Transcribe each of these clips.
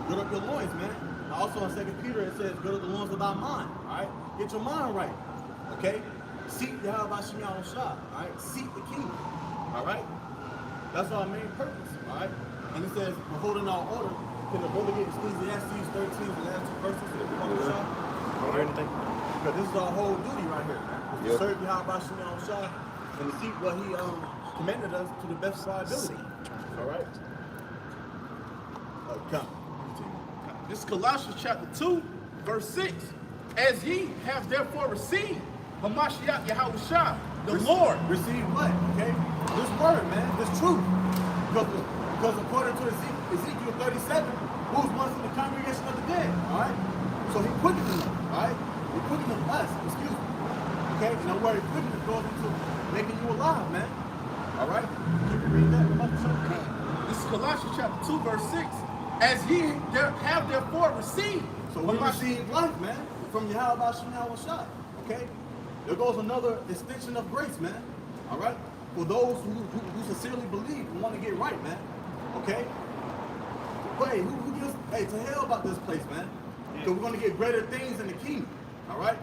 gird up your loins, man. Also in 2 Peter, it says, gird up the loins of thy mind, all right? Get your mind right, okay? Seek Yahweh Shem Shah, all right? Seek the kingdom, all right? That's our main purpose, all right? And it says, we're holding our order. Can the brother get Ecclesiastes 13, the last 2 verses of the book of Shah? Don't hear anything? Because this is our whole duty right here, man. To serve Yahweh Shem Shah and to seek what he commanded us to the best of our ability, all right? Come. This is Colossians chapter 2, verse 6. As ye have therefore received Hamashiach Yahushua, the Lord. Receive what? Okay? This word, man. This truth. Because according to Ezekiel 37, who's once in the congregation of the dead, all right? So he quickened them, all right? He quickened them us, excuse me. Okay? And the word quickened goes into making you alive, man. All right? Can you read that? This is Colossians chapter 2, verse 6. As ye have therefore received. So we receive life, man, from Yahweh Shem Shah. Okay? There goes another extension of grace, man. All right? For those who sincerely believe and want to get right, man. Okay? But hey, who gives, hey, to hell about this place, man. Because we're going to get greater things in the kingdom. All right?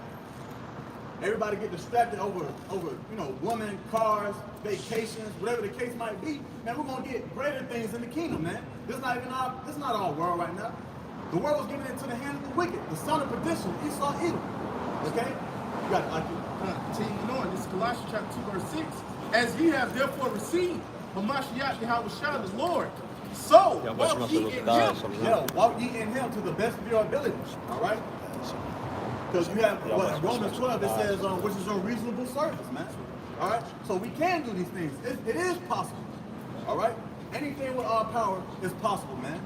Everybody get distracted over, you know, women, cars, vacations, whatever the case might be. Man, we're gonna get greater things in the kingdom, man. This is not our world right now. The world was given into the hand of the wicked, the son of perdition, Esau, Edom. Okay? You got it, like Continuing on, this is Colossians chapter 2, verse 6. As ye have therefore received Hamashiach Yahushua the Lord, so walk ye in him. Yeah, walk ye in him to the best of your ability. All right? Because you have what Romans 12, it says, which is your reasonable service, man. All right? So we can do these things. It is possible. All right? Anything with our power is possible, man.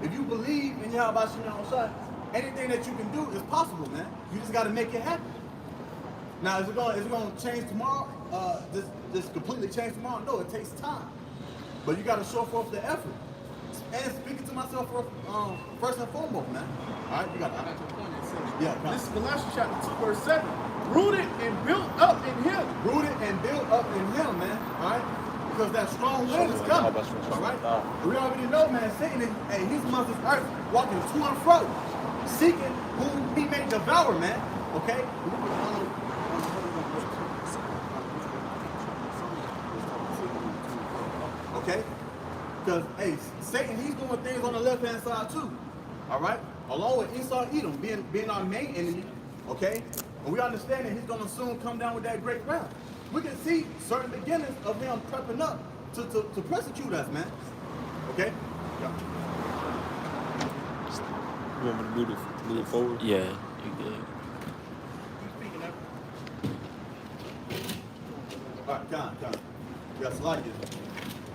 If you believe in Yahweh Shem Shah, anything that you can do is possible, man. You just got to make it happen. Now, is it going to change tomorrow? Just completely change tomorrow? No, it takes time. But you got to show forth the effort. And speaking to myself first and foremost, man. All right, you got to. Yeah, this is Colossians chapter 2, verse 7. Rooted and built up in him. Rooted and built up in him, man. All right? Because that strong wind is coming. All right? We already know, man, Satan is, he's amongst this earth, walking to and fro, seeking who he may devour, man. Okay? Okay? Because, hey, Satan, he's doing things on the left-hand side, too. All right? Along with Esau, Edom, being our main enemy, okay? And we understand that he's going to soon come down with that great wrath. We can see certain beginnings of him prepping up to persecute us, man. Okay? Yeah. You want me to move it forward? Yeah, you good. All right, come. We got to like it.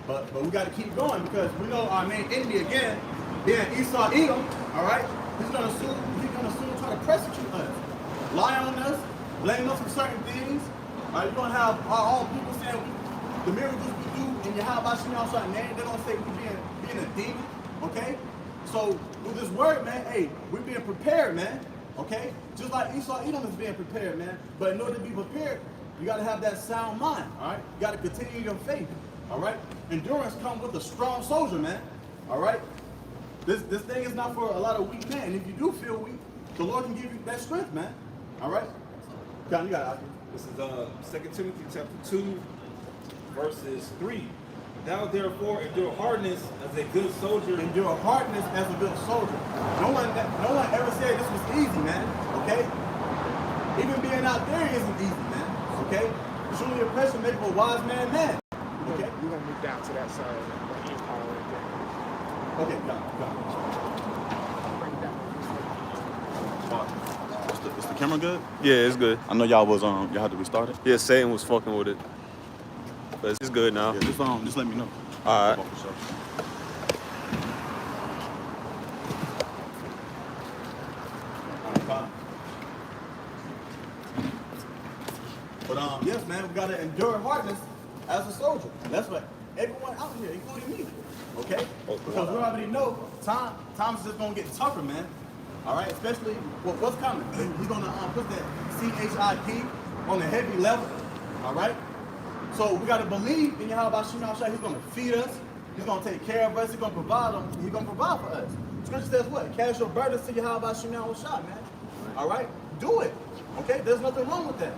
But we got to keep going because we know our main enemy again, being Esau, Edom, all right? He's gonna soon try to persecute us, lie on us, blame us for certain things. All right, you're gonna have our own people saying the miracles we do in Yahweh Shem Shah's name. They're gonna say we being a demon, okay? So with this word, man, hey, we're being prepared, man, okay? Just like Esau, Edom is being prepared, man. But in order to be prepared, you gotta have that sound mind, all right? You gotta continue your faith, all right? Endurance comes with a strong soldier, man, all right? This thing is not for a lot of weak men. And if you do feel weak, the Lord can give you that strength, man. All right? John, you got it. This is 2 Timothy chapter 2, verses 3. Thou therefore endure hardness as a good soldier. Endure hardness as a good soldier. No one ever said this was easy, man. Okay? Even being out there isn't easy, man. Okay? Truly oppression makes a wise man mad. Okay? We're gonna move down to that side of the empire right there. Okay, go. Is the camera good? Yeah, it's good. I know y'all was y'all had to restart it. Yeah, Satan was fucking with it. But it's good now. Yeah, just let me know. All right. But yes, man, we gotta endure hardness as a soldier. That's what everyone out here, including me. Okay? Because we already know time's just gonna get tougher, man. All right, especially what's coming. He's gonna put that CHIP on a heavy level. All right. So we gotta believe in Yahweh Shem Shah. He's gonna feed us. He's gonna take care of us. He's gonna provide for us. Scripture says what? Cast your burdens to Yahweh Shem Shah, man. All right? Do it. Okay? There's nothing wrong with that.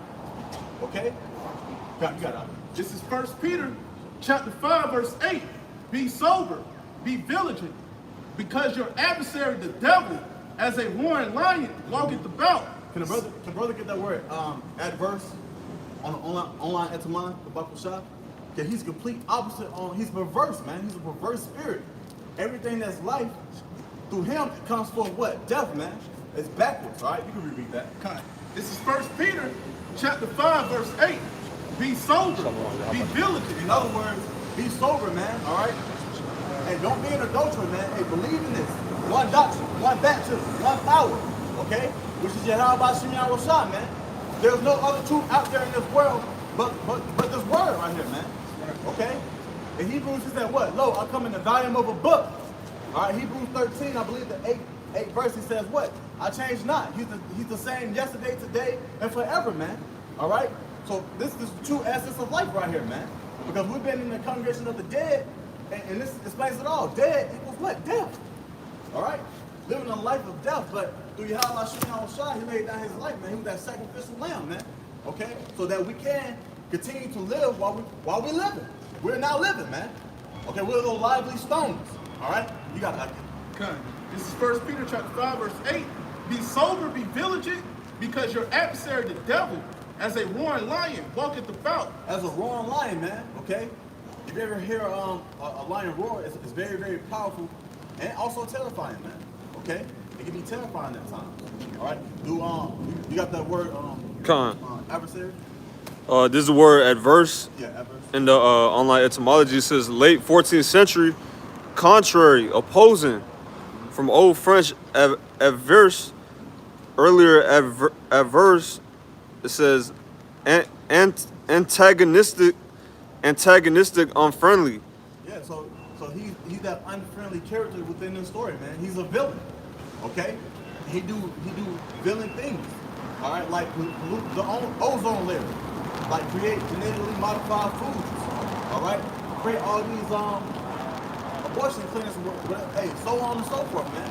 Okay? You got it. This is 1 Peter chapter 5, verse 8. Be sober, be vigilant, because your adversary, the devil, as a roaring lion, walketh about. Can brother get that word adverse on the online etymon, the Bible shop? Okay, he's complete opposite on. He's perverse, man. He's a perverse spirit. Everything that's life through him it comes forth what? Death, man. It's backwards. All right, you can reread that. Okay. This is 1 Peter chapter 5, verse 8. Be sober, be vigilant. In other words, be sober, man. All right, and don't be an adulterer, man. Hey, believe in this. One doctrine, one baptism, one power. Okay, which is Yahweh Shem Shah, man. There's no other truth out there in this world but this word right here, man. Okay? In Hebrews, he said what? Lo, I come in the volume of a book. All right, Hebrews 13, I believe the 8th verse, he says what? I change not. He's the same yesterday, today, and forever, man. All right? So this is the true essence of life right here, man. Because we've been in the congregation of the dead, and this explains it all. Dead equals what? Death. All right? Living a life of death, but through Yahweh Shem Shah, he laid down his life, man. He was that sacrificial lamb, man. Okay? So that we can continue to live while we're living. We're now living, man. Okay, we're little lively stones. All right? You got it. Okay. This is 1 Peter chapter 5, verse 8. Be sober, be vigilant, because your adversary, the devil, as a roaring lion, walketh about. As a roaring lion, man. Okay? If you ever hear a lion roar, it's very, very powerful and also terrifying, man. Okay? It can be terrifying at times. All right? You got that word adversary? This is the word adverse. Yeah, adverse. In the online etymology, it says late 14th century, contrary, opposing. From Old French adverse, earlier adverse, it says antagonistic, unfriendly. Yeah, so he's that unfriendly character within the story, man. He's a villain. Okay? He do villain things. All right, like pollute the ozone layer, like create genetically modified foods. All right, create all these abortion clinics, hey, so on and so forth, man.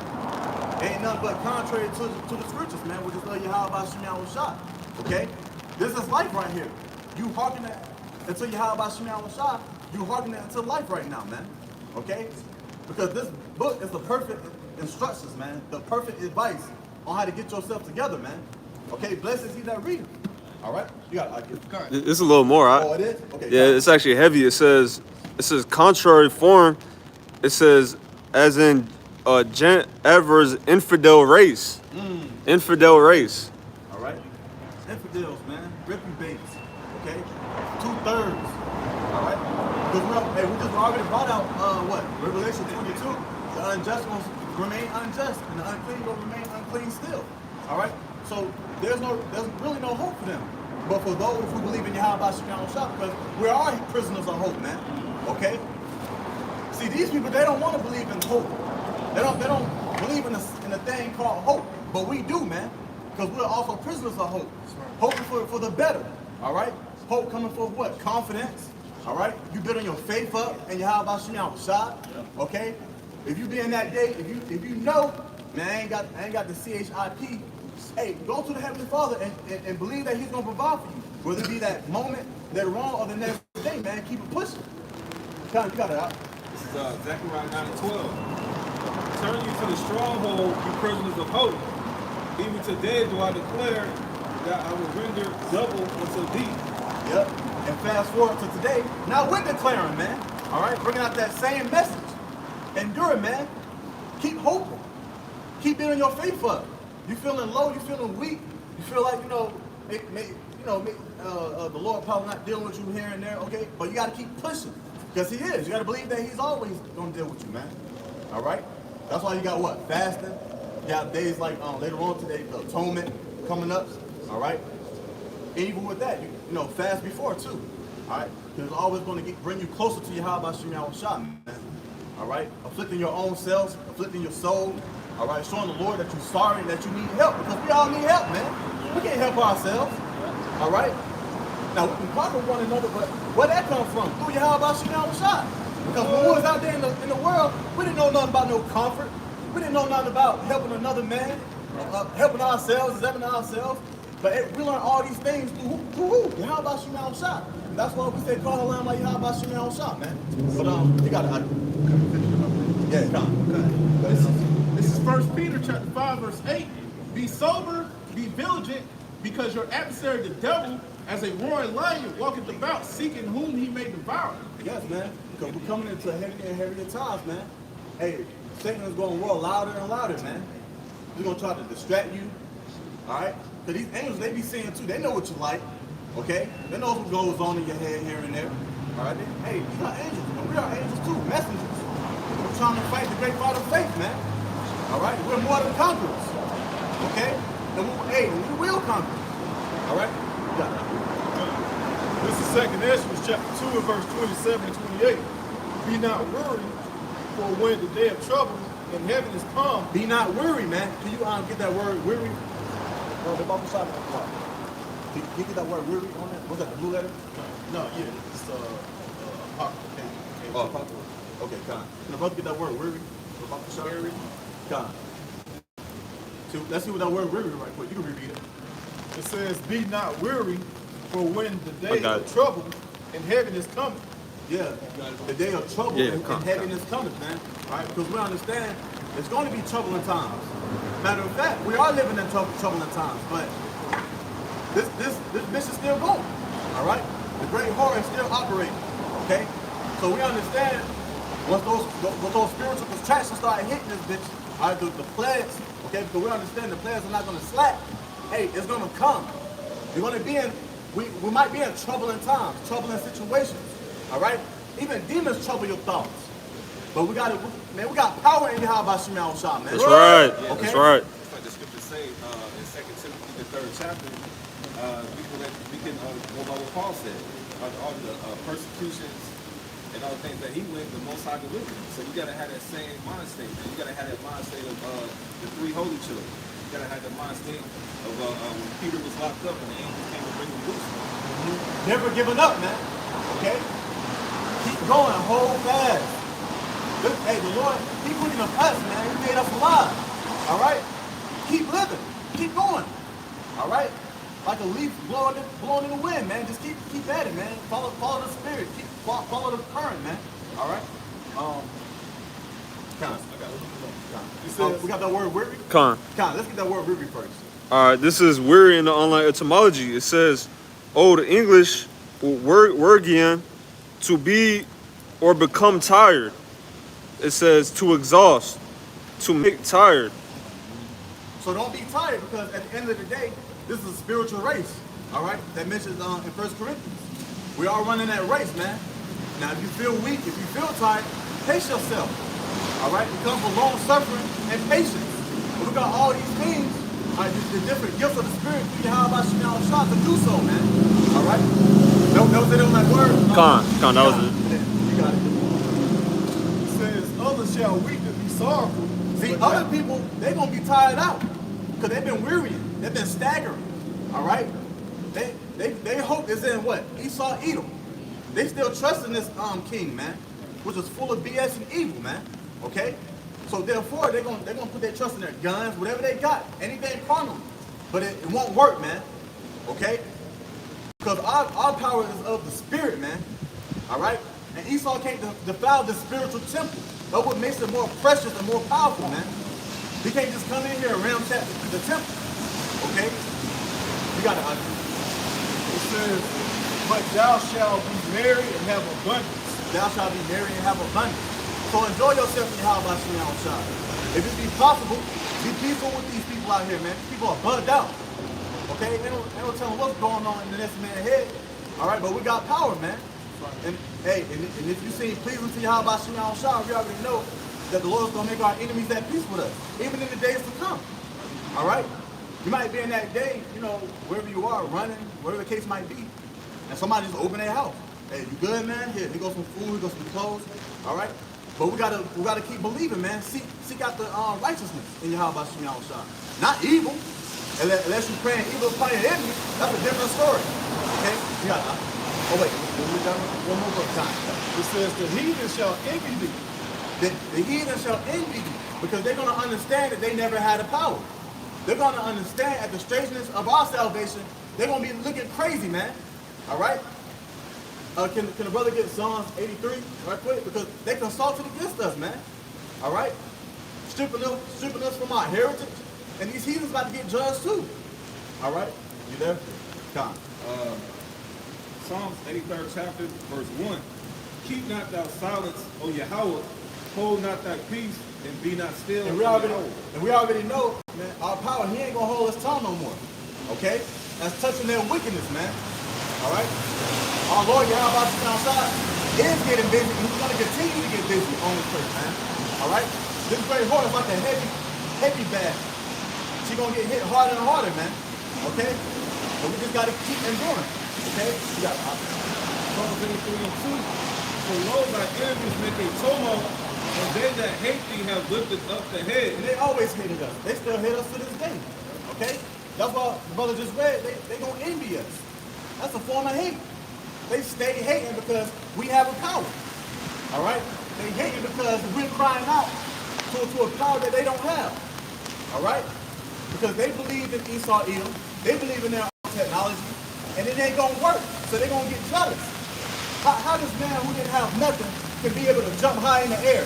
Ain't nothing but contrary to the scriptures, man, which is Yahweh Shem Shah. Okay, this is life right here. You hearken that until Yahweh Shem Shah. You hearken that until life right now, man. Okay, because this book is the perfect instructions, man. The perfect advice on how to get yourself together, man. Okay, blessed is he that readeth. All right, you got it. It's a little more. Oh, it is? Okay. Yeah, it's actually heavy. It says contrary form. It says as in adverse infidel race. Infidel race. All right. Infidels, man. Reprobates. Okay. 2/3. All right. Because we just already brought out what? Revelation 22. The unjust will remain unjust, and the unclean will remain unclean still. All right. So there's really no hope for them. But for those who believe in Yahweh Shem Shah, because we are prisoners of hope, man. Okay. See, these people, they don't want to believe in hope. They don't believe in a thing called hope. But we do, man. Because we're also prisoners of hope. Hoping for the better. All right? Hope coming for what? Confidence. All right? You building your faith up in Yahweh Shem Shah. Okay? If you be in that day, if you know, man, I ain't got the CHIP. Hey, go to the Heavenly Father and believe that He's gonna provide for you. Whether it be that moment, later on, or the next day, man. Keep it pushing. You got it out. This is Zechariah 9:12. Turn you to the stronghold, you prisoners of hope. Even today do I declare that I will render double unto thee. Yep. And fast forward to today. Now we're declaring, man. All right, bringing out that same message. Endure, man. Keep hoping. Keep building your faith up. You feeling low? You feeling weak? You feel like the Lord probably not dealing with you here and there. Okay, but you got to keep pushing because He is. You got to believe that He's always gonna deal with you, man. All right. That's why you got what? Fasting. You got days like later on today, the atonement coming up. All right. And even with that, you know, fast before too. All right. Because it's always going to bring you closer to Yahweh Shem Shah, man. All right. Afflicting your own selves, afflicting your soul. All right. Showing the Lord that you're sorry and that you need help because we all need help, man. We can't help ourselves. All right. Now we can conquer one another, but where that come from? Through Yahweh Shem Shah. Because when we was out there in the world, we didn't know nothing about no comfort. We didn't know nothing about helping another man, helping ourselves, examining ourselves. But we learned all these things through who? Yahweh Shemel Shah. That's why we say call Halam like Yahweh Shemel Shah, man. But you got to. Yeah, come on. This is 1 Peter chapter 5, verse 8. Be sober, be vigilant, because your adversary, the devil, as a roaring lion, walketh about, seeking whom he may devour. Yes, man. Because we're coming into heavier and heavier times, man. Hey, Satan is going to roar louder and louder, man. He's going to try to distract you. All right? Because these angels, they be seeing too. They know what you like. Okay? They know what goes on in your head here and there. All right? Hey, these are angels. And we are angels too, messengers. We're trying to fight the great fight of faith, man. All right? We're more than conquerors. Okay? And we will conquer. All right? This is 2nd Ezra chapter 2 and verse 27 and 28. Be not worried, for when the day of trouble in heaven is come. Be not weary, man. Can you get that word weary? The Bible side of the clock. Can you get that word weary on that? Was that the blue letter? No, yeah, it's apocryphal. Oh, apocryphal. Okay, Con. Can the brother get that word weary? Weary. Con. So let's see what that word weary right quick. You can reread it. It says, be not weary, for when the day got of it. trouble in heaven is coming. Yeah, the day of trouble and come. heaviness coming, man. All right, because we understand it's going to be troubling times. Matter of fact, we are living in troubling times, but this mission is still going. All right, the great horror is still operating. Okay, so we understand once those spiritual distractions start hitting this bitch, all right, the plagues. Okay, because we understand the plagues are not going to slack. Hey, it's going to come. We're going to be in. We might be in troubling times, troubling situations. All right? Even demons trouble your thoughts. But we got power in Yahweh Shemel Shah, man. That's right. Okay? That's right. It's like the scriptures say in 2 Timothy, the 3rd chapter, we can go by what Paul said. All the persecutions and all the things that he went, the Most High delivered. So you got to have that same mind state, man. You got to have that mind state of the 3 holy children. You got to have that mind state of when Peter was locked up and the angels came to bring him loose. Never giving up, man. Okay? Keep going, hold fast. Look, hey, the Lord, He breathing of us, man. He made us alive. All right? Keep living. Keep going. All right? Like a leaf blowing in the wind, man. Just keep at it, man. Follow the spirit. Follow the current, man. All right? We got that word weary? Con. Let's get that word weary first. All right, this is weary in the online etymology. It says, the English word again, to be or become tired. It says to exhaust, to make tired. So don't be tired, because at the end of the day, this is a spiritual race. All right? That mentions in 1 Corinthians. We are running that race, man. Now, if you feel weak, if you feel tired, pace yourself. All right? It comes with long suffering and patience. But we got all these things, all right, the different gifts of the Spirit, you have about Shemel Shah to do so, man. All right? That was it on that word? Con, that was it. You got it. It says, others shall weep and be sorrowful. See, but other people, they're going to be tired out because they've been wearying. They've been staggering. All right? They hope is in what? Esau, Edom. They still trust in this king, man, which is full of BS and evil, man. Okay? So therefore, they're gonna put their trust in their guns, whatever they got, anything carnal. But it won't work, man. Okay? Because our power is of the spirit, man. All right? And Esau can't defile the spiritual temple. That's what makes it more precious and more powerful, man. He can't just come in here and ramshackle the temple. Okay? You gotta it says, but thou shalt be merry and have abundance. Thou shalt be merry and have abundance. So enjoy yourself in Yahweh Shemel Shah. If it be possible, be peaceful with these people out here, man. These people are bugged out. Okay? They don't tell them what's going on in the next man's head. All right? But we got power, man. And hey, and if you seem pleasing to Yahweh Shemel Shah, we already know that the Lord's going to make our enemies at peace with us, even in the days to come. All right? You might be in that day, you know, wherever you are, running, whatever the case might be, and somebody just open their house. Hey, you good, man? Here goes some food, here goes some clothes. All right? But we gotta keep believing, man. Seek out the righteousness in Yahweh Shemel Shah. Not evil. Unless you're praying evil upon your enemy, that's a different story. Okay? You got oh wait, one more time. It says, the heathen shall envy thee. The heathen shall envy thee. Because they're gonna understand that they never had a power. They're gonna understand at the strangeness of our salvation, they're gonna be looking crazy, man. All right? Can the brother get Psalms 83 right quick? Because they consulted against us, man. All right? Stripping us from our heritage. And these heathens about to get judged too. All right? You there? Come. Psalms 83rd chapter, verse 1. Keep not thou silence, O Yahweh. Hold not thy peace, and be not still. And we already know, man, our power, he ain't gonna hold his tongue no more. Okay? That's touching their wickedness, man. All right? Our Lord Yahweh outside is getting busy, and he's gonna continue to get busy on this place, man. All right? This great horse is like a heavy bag. She's gonna get hit harder and harder, man. Okay? But we just gotta keep enduring. Okay? We got Psalms 83 and 2. For lo, thy enemies make a tumult, and they that hate thee have lifted up the head. And they always hated us. They still hate us to this day. Okay? That's why the brother just read, they gonna envy us. That's a form of hate. They stay hating because we have a power. All right? They hating because we're crying out to a power that they don't have. All right? Because they believe in Esau Edom. They believe in their own technology. And it ain't gonna work. So they're gonna get jealous. How this man who didn't have nothing can be able to jump high in the air,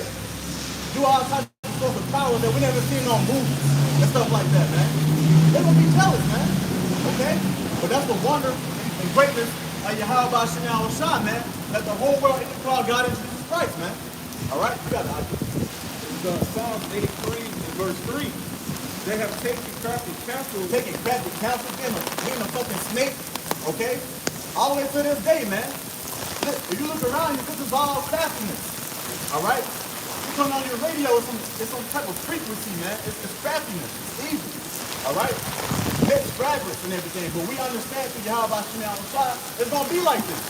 do all types of sorts of powers that we never seen on movies and stuff like that, man? They're gonna be jealous, man. Okay? But that's the wonder and greatness of Yahweh Shem Shah, man. That the whole world in the crowd got into Jesus Christ, man. All right? You got it. Psalms 83 and verse 3. They have taken crafty counsel. Taking crafty counsel, being a fucking snake, okay? All the way to this day, man. If you look around, this is all craftiness. All right? You turn on your radio, it's some type of frequency, man. It's craftiness. It's evil. All right? It's fragments and everything, but we understand through Yahweh Shem Shah, it's gonna be like this.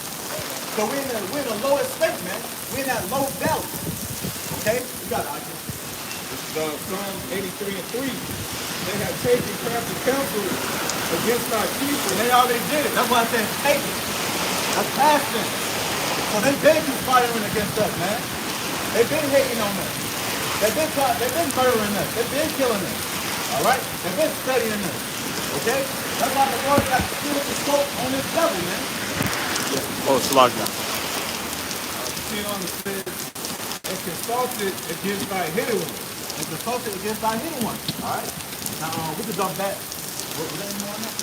So we're in the lowest state, man. We're in that low valley. Okay? You got it, Ike. Psalms 83 and 3. They have taken crafty counsel against thy people. And they already did it. That's why I said take it. That's past tense. So they've been conspiring against us, man. They've been hating on us. They've been murdering us. They've been killing us. All right? They've been studying us. Okay? That's why the Lord got to kill the scope on this devil, man. Oh, Salaka. See on the says, and consulted against thy hidden one. And consulted against thy hidden one. All right? Now, we can jump back. Was there any more on that?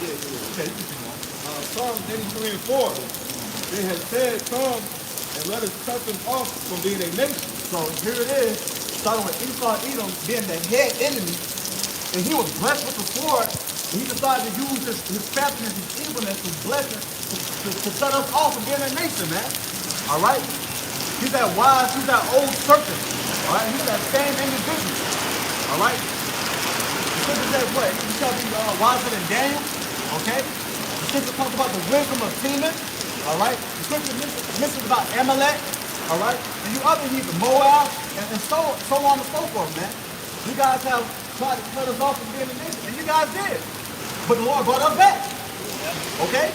Yeah. Okay, you can see more. Psalms 83 and 4. They have said, come and let us cut them off from being a nation. So here it is, starting with Esau Edom being the head enemy, and he was blessed with the sword, and he decided to use his craftiness, his evilness, his blessing to cut us off from being a nation, man. All right? He's that wise, he's that old serpent. All right? He's that same individual. All right? The scripture says what? He shall be wiser than Daniel. Okay? The scripture talks about the wisdom of Teman. All right? The scripture mentions about Amalek. All right? And you other heathen, Moab, and so on and so forth, man. You guys have tried to cut us off from being a nation, and you guys did. But the Lord brought us back. Okay?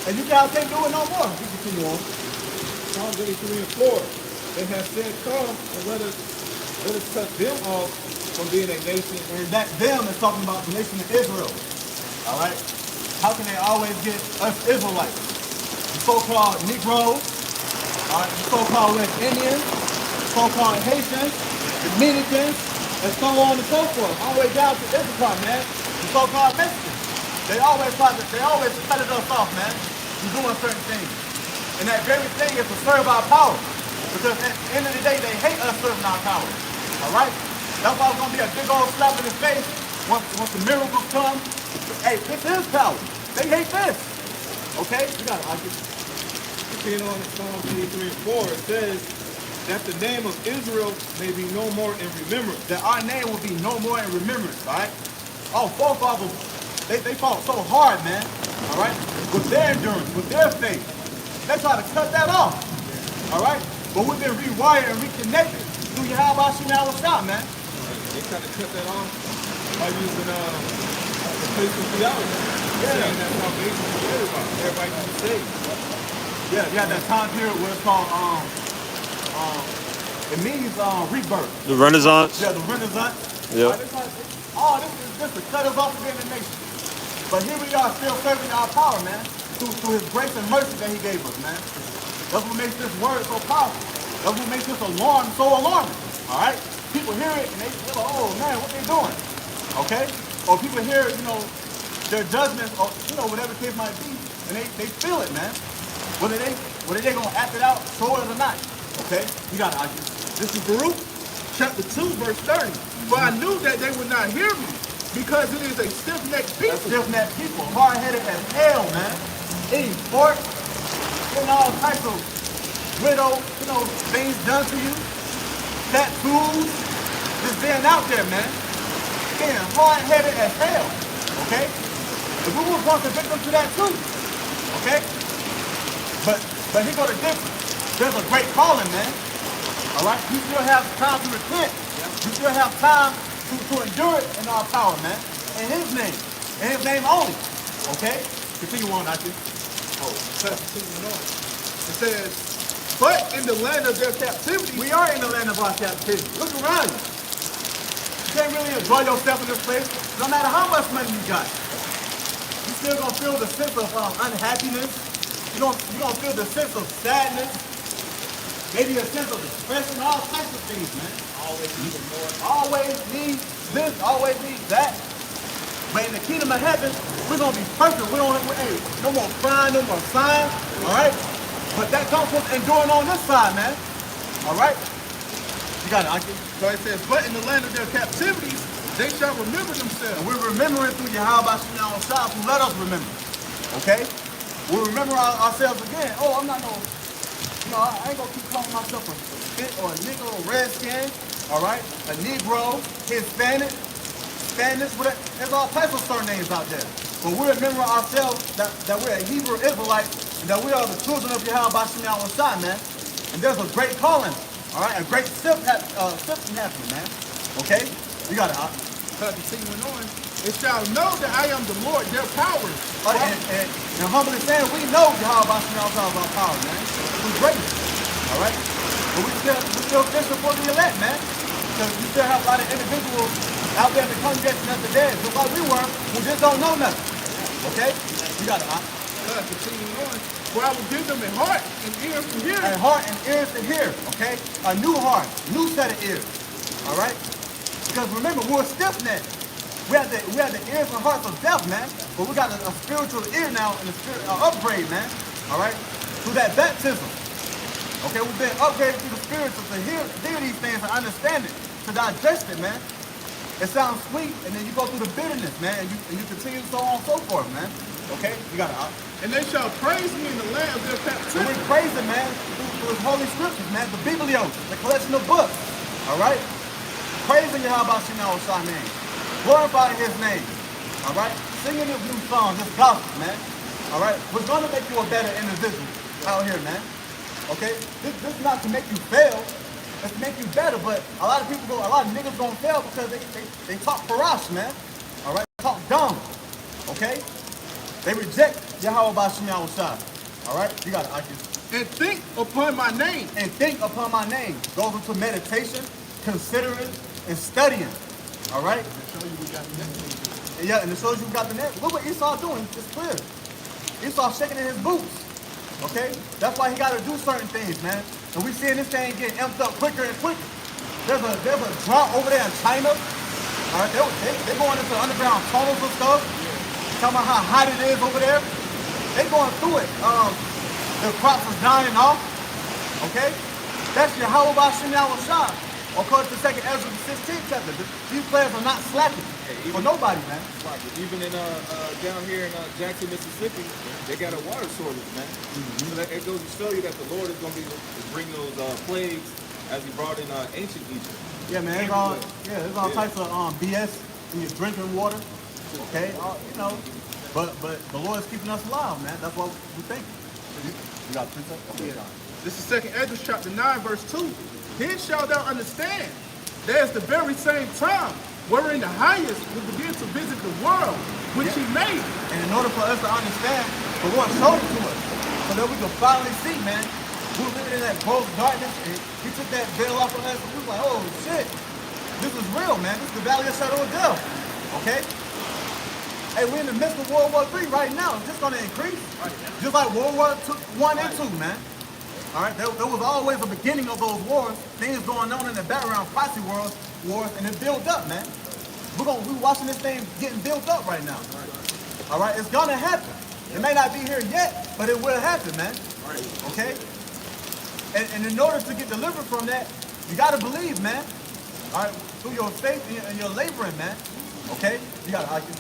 And you guys can't do it no more. We continue on. Psalms 83 and 4. They have said, come and let us cut them off from being a nation. And that them is talking about the nation of Israel. All right? How can they always get us Israelites? The so-called Negroes, all right, the so-called West Indians, the so-called Haitians, Dominicans, and so on and so forth. All the way down to Israel, man. The so-called Mexicans. They always cut us off, man, from doing certain things. And that very thing is to serve our power. Because at the end of the day, they hate us serving our power. All right? That's why it's going to be a big old slap in the face once the miracles come. Hey, this is power. They hate this. Okay? You got it, Ike. Continuing on in Psalms 83 and 4, it says that the name of Israel may be no more in remembrance. That our name will be no more in remembrance, all right? Our forefathers, they fought so hard, man, all right? With their endurance, with their faith. They try to cut that off, all right? But we've been rewired and reconnected through Yahweh Shem Shah, man. They try to cut that off by using replacement theology. Saying that salvation is for everybody. Everybody can be saved. Yeah, that time period where it's called It means rebirth. The Renaissance. Yeah, the Renaissance. Yeah. All this is just to cut us off of being a nation. But here we are still serving our power, man, through his grace and mercy that he gave us, man. That's what makes this word so powerful. That's what makes this alarm so alarming. All right? People hear it and they're like, oh man, what they doing? Okay? Or people hear, their judgments or, whatever the case might be, and they feel it, man. Whether they gonna act it out, show it or not. Okay? You gotta argue. This is Baruch, chapter 2, verse 30. For I knew that they would not hear me, because it is a stiff-necked people. Stiff-necked people, hard-headed as hell, man. Eating pork, getting all types of widow, things done to you. Tattoos, just being out there, man. Being hard-headed as hell, okay? If we were going to victim to that too, okay? But here go the difference. There's a great calling, man. All right? You still have time to repent. You still have time to endure it in our power, man. In his name. In his name only. Okay? Continue on, Ati. It says, but in the land of their captivity, We are in the land of our captivity. Look around you. You can't really enjoy yourself in this place, no matter how much money you got. You still gonna feel the sense of unhappiness. You're gonna feel the sense of sadness. Maybe a sense of depression, all types of things, man. Always need more. Always need this, always need that. But in the kingdom of heaven, we're gonna be perfect. No more crying, no more sighing, all right? But that comes from enduring on this side, man. All right? You got it, Aki. so it says, but in the land of their captivities, they shall remember themselves. And we're remembering through Yahweh Shem Shah who let us remember. Okay? We'll remember ourselves again. Oh, I'm not I ain't gonna keep calling myself a spit or a nigga or redskin. All right? A Negro, Hispanic, Spanish, whatever. There's all types of surnames out there. But we remember ourselves that we're a Hebrew Israelite and that we are the children of Yahweh Shem Shah, man. And there's a great calling. All right? A great sifting happening, man. Okay? You got it, huh? Continuing on, it shall know that I am the Lord, their power. And humbly saying, we know Yahweh Shem Shah is our power, man. We're great. All right? But we still fishing for the elect, man. Because we still have a lot of individuals out there in the congregation of the dead, just like we were, who just don't know nothing. Okay? You got it, huh? Continuing on, for I will give them a heart and ears to hear. A heart and ears to hear, okay? A new heart, new set of ears. All right? Because remember, we're stiff-necked. We have the ears and hearts of death, man. But we got a spiritual ear now and a spiritual upgrade, man. All right? Through that baptism. Okay, we've been upgraded through the spiritual to hear these things and understand it, to digest it, man. It sounds sweet, and then you go through the bitterness, man, and you continue so on and so forth, man. Okay? You got it, huh? And they shall praise me in the land of their So captivity. we praise him, man, through his holy scriptures, man, the Biblios, the collection of books. All right? Praising Yahweh Shem Shah name. Glorifying his name. All right? Singing this new song, this gospel, man. All right? We're going to make you a better individual out here, man. Okay? This is not to make you fail. It's to make you better, but a lot of niggas gonna fail because they talk farash, man. All right? Talk dumb. Okay? They reject Yahweh Shem Shah. All right? You got it, Aki. And think upon my name. And think upon my name. Goes into meditation, considering, and studying. All right? Yeah, and it shows you got the net. Look what Esau doing. It's clear. Esau shaking in his boots. Okay? That's why he got to do certain things, man. And we seeing this thing getting amped up quicker and quicker. There's a drought over there in China. All right? They're going into underground tunnels and stuff. Talking about how hot it is over there. They going through it. The crops is dying off. Okay? That's Yahweh Shem Shah. According to 2nd Ezra 16th chapter. These players are not slacking. For nobody, man. Right, but even in down here in Jackson, Mississippi, they got a water shortage, man. So that, it goes to show you that the Lord is going to bring those plagues as He brought in ancient Egypt. Yeah, man. There's all types of BS in your drinking water. Okay, but the Lord is keeping us alive, man. That's what we think. You got precept? Okay, This is 2nd Ezra chapter 9, verse 2. Then shalt thou understand that at the very same time wherein the highest will begin to visit the world, which he made. And in order for us to understand, the Lord showed it to us so that we can finally see, man, We were living in that gross darkness, and he took that veil off of us, and we was like, oh shit, this is real, man. This is the valley of shadow of death. Okay? Hey, we're in the midst of World War III right now. It's just gonna increase. Just like World War I and II, man. All right, there was always a beginning of those wars, things going on in the background, proxy wars, and it built up, man. We're watching this thing getting built up right now. All right, it's gonna happen. It may not be here yet, but it will happen, man. Okay? And in order to get delivered from that, you gotta believe, man. All right, through your faith and your laboring, man. Okay? You gotta argue.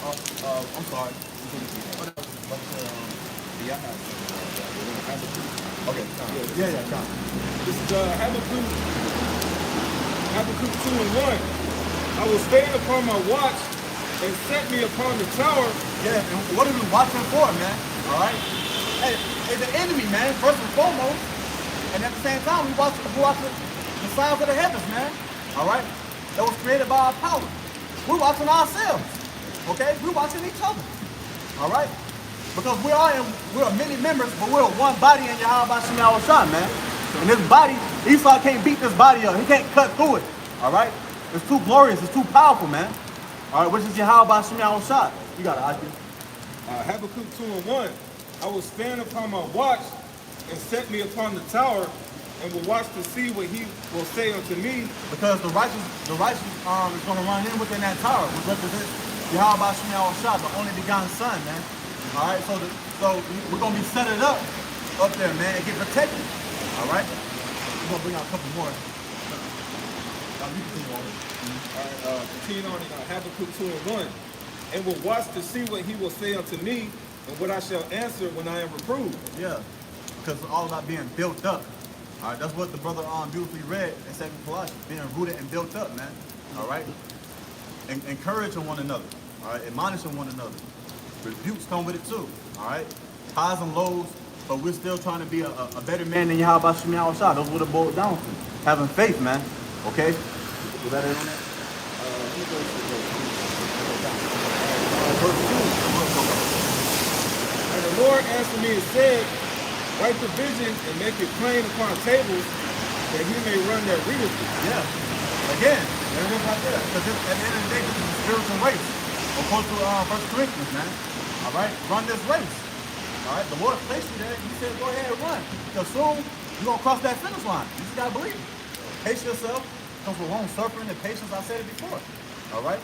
I'm sorry. Okay, yeah, come. This is Habakkuk 2:1. I will stand upon my watch and set me upon the tower. Yeah, and what are we watching for, man? All right? Hey, the enemy, man, first and foremost. And at the same time, we watch the signs of the heavens, man. All right? That was created by our power. We're watching ourselves. Okay? We're watching each other. All right? Because we are many members, but we're one body in Yahweh Shem Yahushua, man. And this body, Esau can't beat this body up. He can't cut through it. All right? It's too glorious. It's too powerful, man. All right, which is Yahweh Shem Yahushua. You got it, Aki. Habakkuk 2:1. I will stand upon my watch and set me upon the tower, and will watch to see what he will say unto me. Because the righteous is going to run in within that tower, which represents Yahweh Shem Yahushua, the only begotten Son, man. All right, so we're going to be set it up there, man, and get protected. All right? We're going to bring out a couple more. You continue on. All right, continue on in Habakkuk 2:1. And will watch to see what he will say unto me, and what I shall answer when I am reproved. Yeah, because it's all about being built up. All right, that's what the brother beautifully read in 2 Colossians, being rooted and built up, man. All right? And encouraging one another. All right, admonishing one another. Rebukes come with it too. All right? Highs and lows, but we're still trying to be a better man than Yahweh Shem Yahushua. That's what it boils down to. Having faith, man. Okay? Was that it on that? Let me go to Verse 2. And the Lord answered me and said, write the vision and make it plain upon tables, that he may run that readeth it. Yeah. Again, there it is right there. Because at the end of the day, this is a spiritual race. According to 1 Corinthians, man. All right? Run this race. All right? The Lord placed you there. He said, go ahead and run. Because soon, you're going to cross that finish line. You just got to believe it. Pace yourself. Comes with long suffering and patience. I said it before. All right?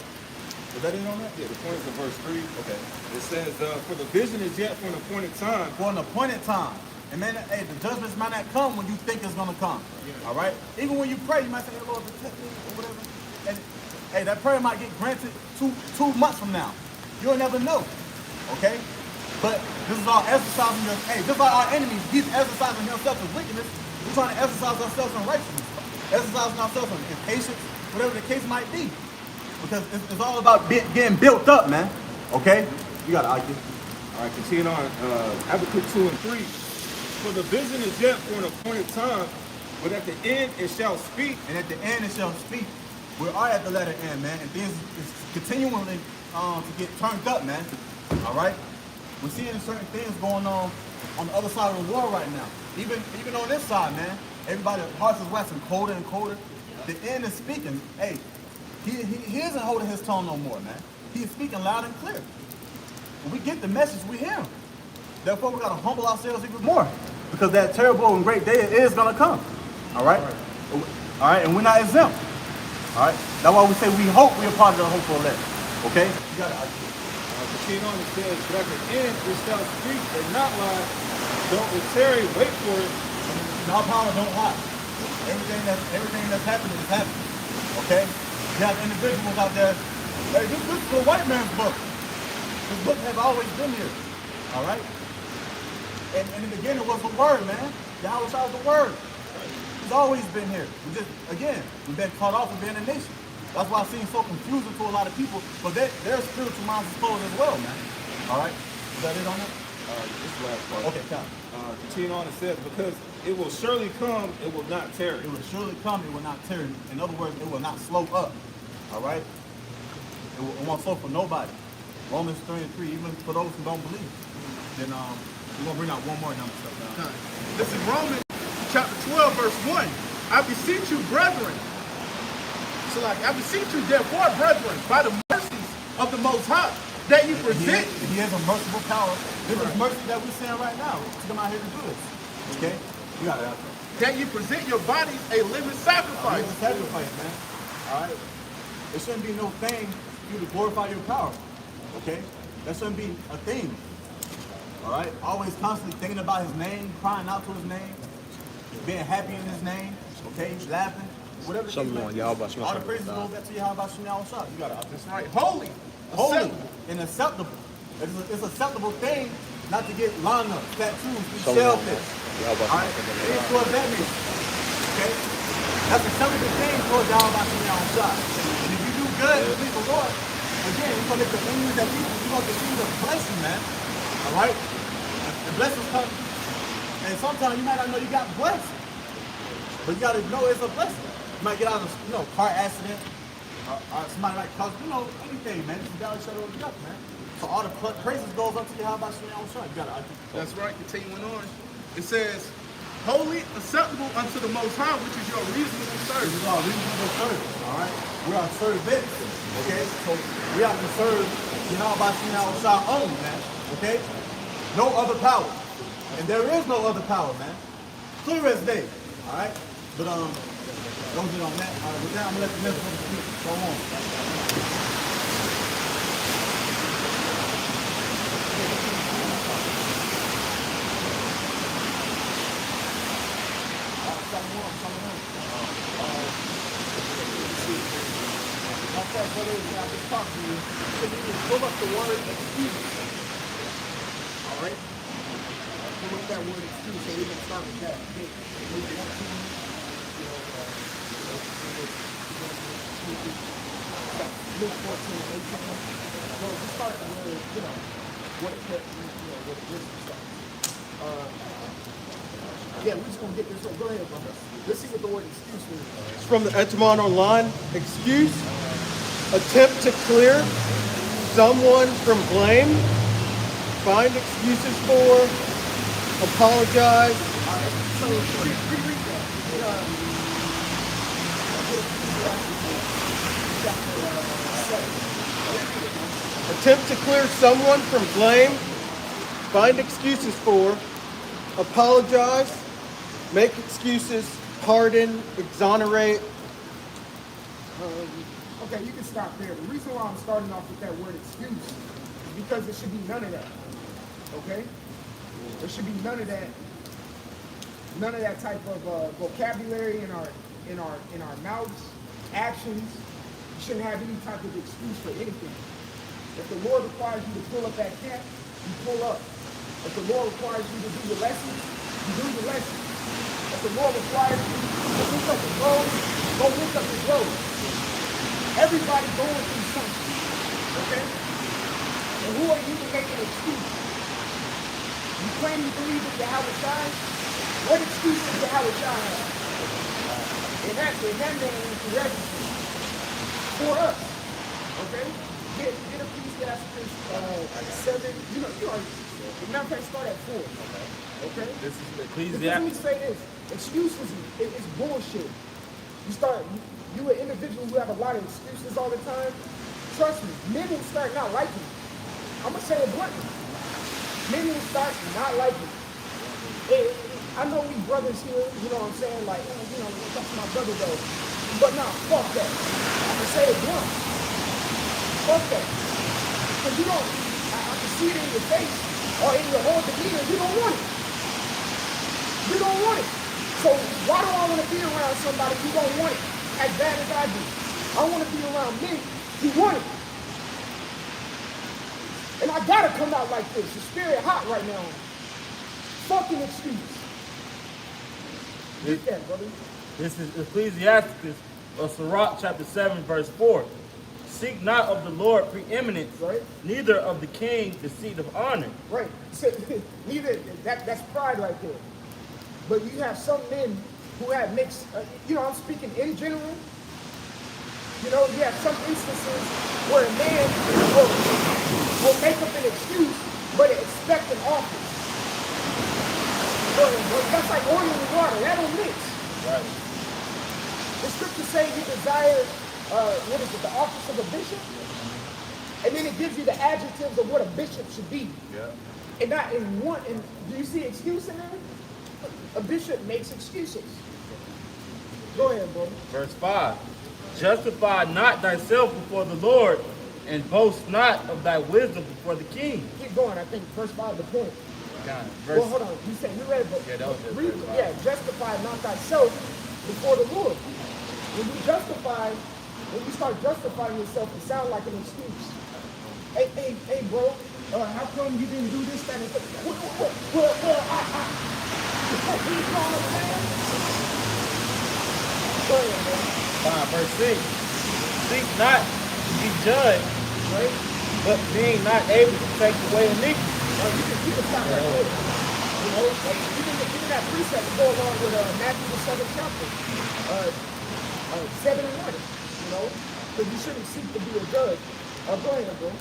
Is that it on that? Yeah, the point is in verse 3. Okay. It says, for the vision is yet for an appointed time. For an appointed time. And man, hey, the judgments might not come when you think it's going to come. Yeah. All right? Even when you pray, you might say, hey, Lord, protect me or whatever. And hey, that prayer might get granted two months from now. You'll never know. Okay? But this is all exercising your, hey, just like our enemies, he's exercising himself in wickedness. We're trying to exercise ourselves in righteousness. Exercising ourselves in patience, whatever the case might be. Because it's all about getting built up, man. Okay? You got to argue. All right, continue on. Habakkuk 2:3. For the vision is yet for an appointed time, but at the end it shall speak. And at the end it shall speak. We are at the latter end, man. And things is continually to get turned up, man. All right? We're seeing certain things going on the other side of the war right now. Even on this side, man. Everybody's hearts is waxing colder and colder. The end is speaking. Hey, he isn't holding his tongue no more, man. He is speaking loud and clear. When we get the message, we hear him. Therefore, we got to humble ourselves even more. Because that terrible and great day is going to come. All right? All right, and we're not exempt. All right? That's why we say we hope we're part of the hopeful elect. Okay? You got to Continue on, it says, but at the end it shall speak and not lie. Don't tarry, wait for it. Our power don't lie. Everything that's happening is happening. Okay? You have individuals out there. Hey, this is the white man's book. This book has always been here. All right? And in the beginning was the word, man. Yahweh was the word. He's always been here. We've been caught off of being a nation. That's why it seems so confusing to a lot of people. But their spiritual minds is closed as well, man. All right? Is that it on it? This is the last part. Okay, come. Continue on, it says, because it will surely come, it will not tarry. It will surely come, it will not tarry. In other words, it will not slow up. All right? It won't slow for nobody. Romans 3:3, even for those who don't believe. Then We're gonna bring out one more number stuff now. This is Romans chapter 12, verse 1. I beseech you, brethren. So like, I beseech you, therefore, brethren, by the mercies of the Most High, that you present. He has a merciful power. This is mercy that we're saying right now to come out here to do this. Okay? You got it out there. That you present your bodies a living sacrifice. It's a sacrifice, man. Alright? It shouldn't be no thing for you to glorify your power. Okay? That shouldn't be a thing. Alright? Always constantly thinking about his name, crying out to his name, being happy in his name, okay? Laughing. Whatever. Something on Yahweh Shema. All the praises go back to Yahweh Shema Shah. You got it out there. That's right. Holy. Holy acceptable. and acceptable. It's an acceptable thing not to get lined up, tattoos, be Something on shellfish. Yahweh Alright? It is towards that means. Okay? That's a acceptable thing towards Yahweh Shema Shah. And if you do good and please the Lord, again, you're gonna make the enemies that people, you're gonna continue to bless you, man. Alright? And blessings come. And sometimes you might not know you got blessed. But you gotta know it's a blessing. You might get out of a car accident. Somebody might cause, anything, man. This is Valley Shadow of the Duck, man. So all the praises goes up to you. How about you? You got it. That's right. Continuing on. It says, holy, acceptable unto the Most High, which is your reasonable This service. is our reasonable service, all right? We are servants, okay? So we have to serve Yahweh Shah only, man, okay? No other power. And there is no other power, man. Clear as day, all right? But, don't get on that. All right, with that, I'm gonna let the next one speak. Go on. Pull up the word excuse. All right? Pull up that word excuse so we can start with that. Luke 14, 18. Well, we start with, what it is and stuff. Yeah, we're just going to get this one. Go ahead, brother. Let's see what the word excuse means. It's from the Etamon Online. Excuse, attempt to clear someone from blame, find excuses for, apologize. So, reread that. Attempt to clear someone from blame, find excuses for, apologize, make excuses, pardon, exonerate. Okay, you can stop there. The reason why I'm starting off with that word excuse is because there should be none of that. Okay? There should be none of that type of vocabulary in our mouths, actions. You shouldn't have any type of excuse for anything. If the Lord requires you to pull up at camp, you pull up. If the Lord requires you to do your lessons, you do your lessons. If the Lord requires you to lift up his road, go lift up his road. Everybody going through something. Okay? And who are you to make an excuse? You claim you believe in Yahweh Shai? What excuse does Yahweh Shai have? In that man is everything. For us. Okay? Get a piece that has 7. You are. Matter of fact, start at 4. Okay? This is Let me Ecclesiastes. say this. Excuses is bullshit. You an individual who have a lot of excuses all the time. Trust me, men will start not liking you. I'm gonna say it bluntly. Men will start not liking you. I know we brothers here, you know what I'm saying? Like, that's my brother though. But nah, fuck that. I'm gonna say it blunt. Fuck that. Because you don't, I can see it in your face or in your whole demeanor, you don't want it. You don't want it. So why do I want to be around somebody who don't want it as bad as I do? I want to be around men who want it. And I gotta come out like this. The spirit hot right now. Fucking excuse. Get that, brother. This is Ecclesiastes, or Sirach, chapter 7, verse 4. Seek not of the Lord preeminence, Right. neither of the king the seat of honor. Right. So, neither that's pride right there. But you have some men who have mixed. I'm speaking in general. You have some instances where a man will make up an excuse, but expect an office. Go ahead, bro. That's like oil and water. That don't mix. Right. The scripture say you desire, what is it, the office of a bishop? And then it gives you the adjectives of what a bishop should be. Yeah. And not in one, and do you see excuse in there? A bishop makes excuses. Go ahead, bro. Verse 5. Justify not thyself before the Lord, and boast not of thy wisdom before the king. Keep going, I think verse 5 the point. God, Well, verse, hold on. You said you read it, but Yeah, that was just read, verse 5. yeah, justify not thyself before the Lord. When you justify, when you start justifying yourself, it sounds like an excuse. Hey, bro, how come you didn't do this, that, and that? Well, you know what I'm saying? Go ahead, man. verse 6. Seek not to be judged, Right? but being not able to take away iniquity. You can stop right there. You know, like, even that precept to go along with Matthew the 7th chapter, 7 and 1. You know, because you shouldn't seek to be a judge. Go ahead, bro.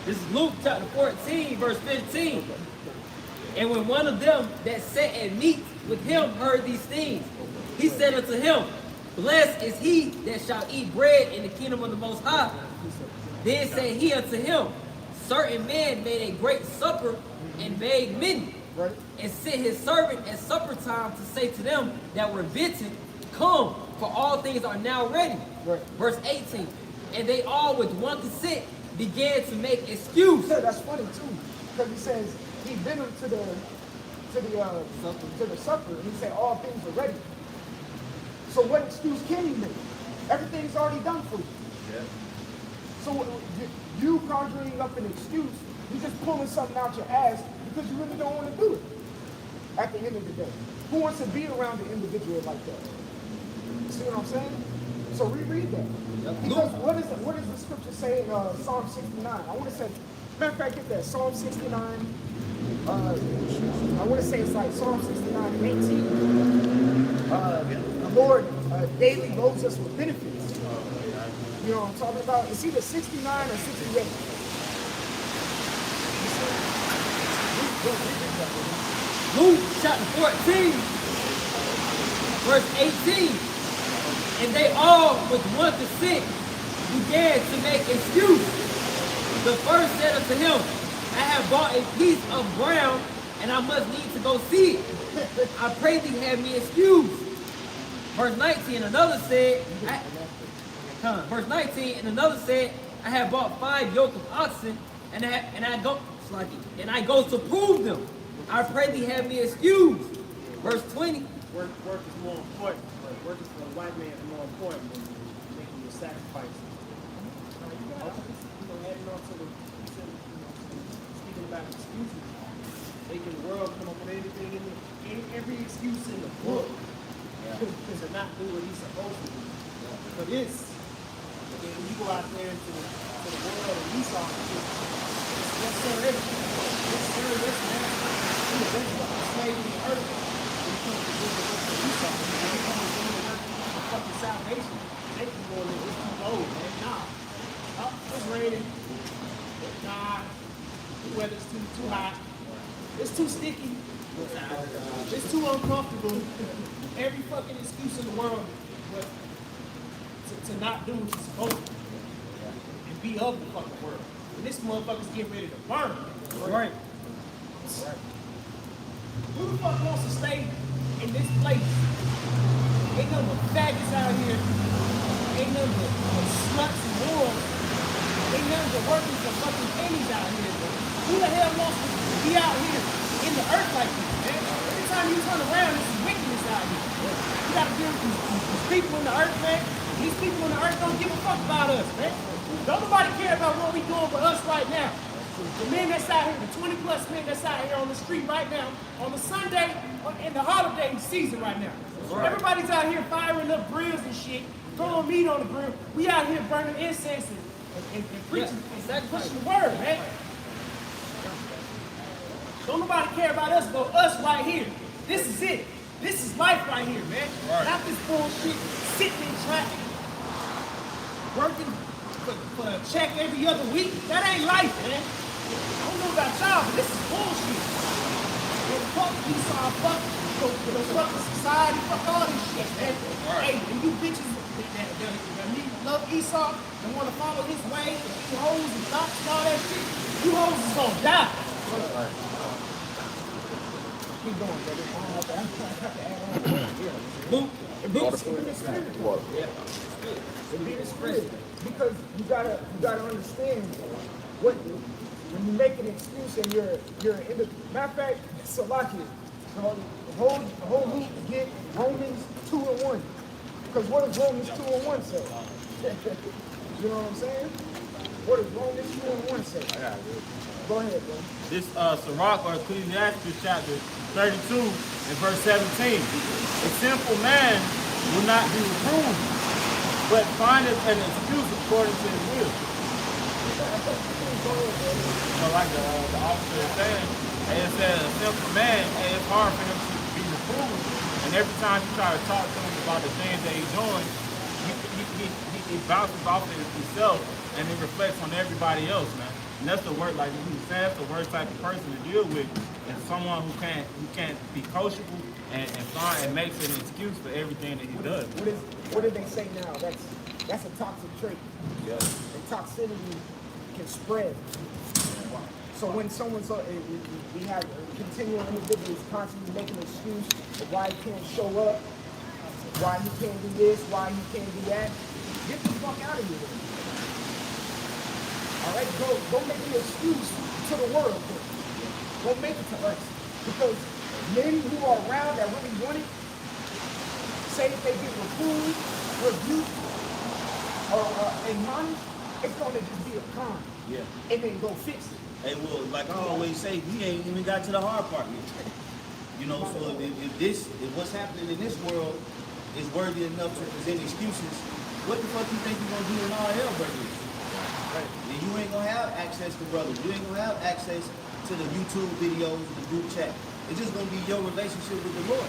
This is Luke chapter 14, verse 15. And when one of them that sat at meat with him heard these things, he said unto him, Blessed is he that shall eat bread in the kingdom of the Most High. Then said he unto him, Certain men made a great supper and made many, Right. and sent his servant at supper time to say to them that were bidden, Come, for all things are now ready. Right. Verse 18. And they all with one consent began to make excuse. Yeah, that's funny too, because he says he been to the supper, and he said all things are ready. So what excuse can he make? Everything's already done for you. Yeah. So you conjuring up an excuse, you just pulling something out your ass because you really don't want to do it. At the end of the day, who wants to be around an individual like that? You see what I'm saying? So reread that. Because what does the scripture say in Psalm 69? I want to say, matter of fact, get that. Psalm 69. I want to say it's like Psalm 69 and 18. The Lord daily loads us with benefits. You know what I'm talking about? It's either 69 or 68. Luke chapter 14, verse 18. And they all with one consent began to make excuse. The first said unto him, I have bought a piece of ground, and I must need to go see it. I pray thee have me excused. Verse 19, another said, verse 19, and another said, I have bought 5 yoke of oxen, and I go to prove them. I pray thee have me excused. Verse 20. Work is more important, but working for a white man is more important than making your sacrifices. Adding on to the speaking about excuses, making the world come up with anything every excuse in the book to not do what he's supposed to do. For this, and then when you go out there to the world and Esau, yes sir, everything. Yes sir, yes man. You're the best fucking slave in the earth. Fucking salvation. They can go in there, it's too low, man. Nah. Oh, it's raining. Nah. The weather's too hot. It's too sticky. It's too uncomfortable. Every fucking excuse in the world but to not do what you're supposed to do. And be of the fucking world. And this motherfucker's getting ready to burn. Right. Who the fuck wants to stay in this place? Ain't nothing but faggots out here. Ain't nothing but sluts and whores. Ain't nothing but working for fucking pennies out here, bro. Who the hell wants to be out here in the earth like this, man? Every time you turn around, there's some wickedness out here. You gotta deal with these people in the earth, man. These people in the earth don't give a fuck about us, man. Don't nobody care about what we doing for us right now. The men that's out here, the 20 plus men that's out here on the street right now, on the Sunday, in the holiday season right now. Right. Everybody's out here firing up grills and shit, throwing meat on the grill. We out here burning incense and preaching and pushing the word, man. Don't nobody care about us but us right here. This is it. This is life right here, man. Right. Not this bullshit, sitting in traffic, working for a check every other week. That ain't life, man. I don't know about y'all, but this is bullshit. man, fuck Esau, fuck the society, fuck all this shit, man. Hey, and you bitches that love Esau and want to follow his way, and be hoes and thoughts and all that shit, you hoes is gonna die. Keep going, brother. I don't have to add on. Boot. It be the spirit. Because you gotta understand what when you make an excuse and you're in the matter of fact, Salakia, the whole loop get Romans 2:1. Because what does Romans 2:1 say? You know what I'm saying? What does Romans 2:1 say? Go ahead, bro. This Sirach or Ecclesiastes chapter 32 and verse 17. A simple man will not be reproved, but findeth an excuse according to his will. So like the officer is saying, and it says a simple man, and it's hard for him to be reproved. And every time you try to talk to him about the things that he's doing, he bounces off of himself and it reflects on everybody else, man. And that's the worst, like you said, that's the worst type of person to deal with. Is someone who can't be coachable and find and makes an excuse for everything that he does. What did they say now? That's a toxic trait. Yeah. And toxicity can spread. So when we have continual individuals constantly making an excuse of why he can't show up, why he can't do this, why he can't do that, get the fuck out of here. All right, go make an excuse to the world. Go make it to us. Because men who are around that really want it, say if they get reproved, rebuked, or admonished, it's going to just be a con. Yeah. And then go fix it. Hey, well, like I always say, we ain't even got to the hard part yet. You know, so if what's happening in this world is worthy enough to present excuses, what the fuck you think you're gonna do when all hell breaks loose? Right. And you ain't gonna have access to brothers. You ain't gonna have access to the YouTube videos, the group chat. It's just gonna be your relationship with the Lord.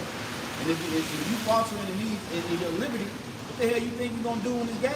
And if you faltering in your liberty, what the hell you think you're gonna do in this game?